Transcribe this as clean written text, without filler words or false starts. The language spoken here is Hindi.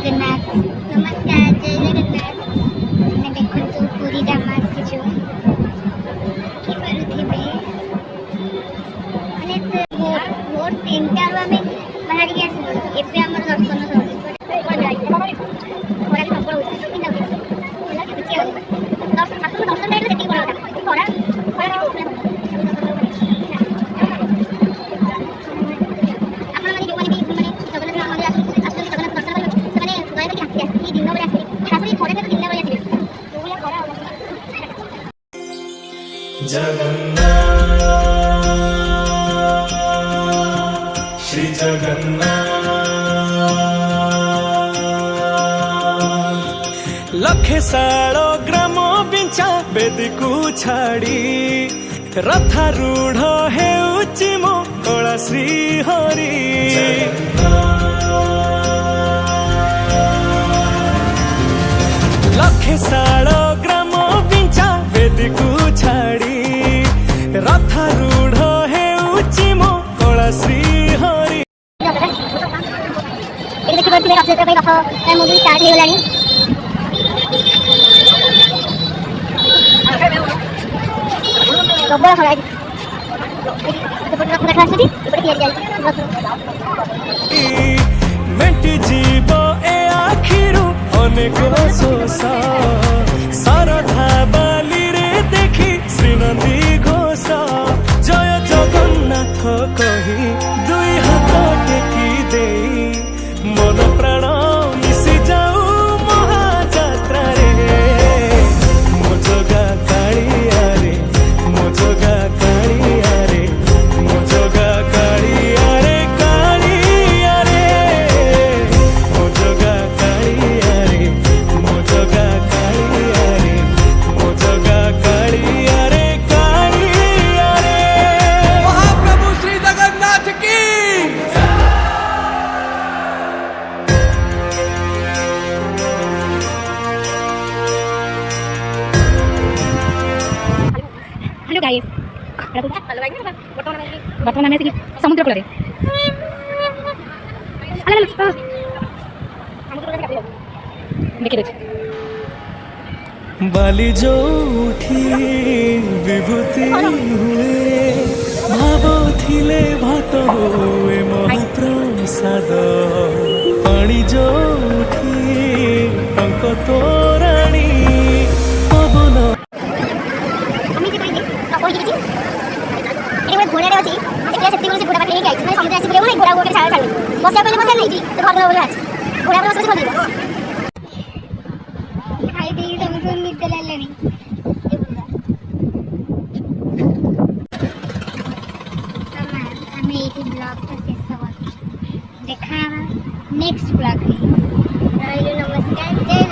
जगन्नाथ। नमस्कार, जय जगन्नाथ। मैं देखो तो पूरी ड्रामा से जो कि करुथिबे माने भोर 3टार आम बाहर के आसलु एबे हमर दर्शन सर कोन जाई कोरा प्रबल होती कि ना होला कि दर्शन ठाकुर दर्शन टाइम सेठी कोरा कोरा कोरा जगन्नाथ श्री जगन्नाथ लखे सालो ग्राम बिंचा बेदीकू छाड़ी रथारूढ़ हेउची मो कला श्री हरि लखे सालो ग्राम बिंचा बेदीकू छाड़ी रथारूढ़ हेउची मो कला श्री हरि एक देखि बरती रथ जत्रा रथ मूवी स्टार्ट हे गलानी प्रबल खड़ा रथ रथ आसी एपटे तिया जाई मेंटी जीव ए आखिरु अनेक सोसा सरधा बाली रे देखी श्रीनंदी घोष जय जगन्नाथ कही दुई हाथ टेकी दे मन प्राण मिशि जाऊ महाजात्रा रे मो जगा कालिया रे मो जगा कालिया रे मो जगा कालिया रे कालिया रे मो जगा कालिया रे मो जगा कालिया रे मो जगा कालिया रे कालिया रे महाप्रभु श्री जगन्नाथ की हेलो गाइस वर्तमान में समुद्र कूल देखिए बाली जो उठी विभूति हुए भाव थिले भात हुए महाप्रसाद पानी जो उठी टंक तोराणी पवन घोड़ा अच्छी से घोड़ा पाखे जाए समुद्र आसी बोले घोड़ा गोटे छाड़ छाड़ बसा पहले बसा नहीं तो घर बोला घोड़ा पर बस खोल खाई दे सब निद लानी हमें ये ब्लॉग का शेष देखा नेक्स्ट ब्लॉग में नमस्कार जय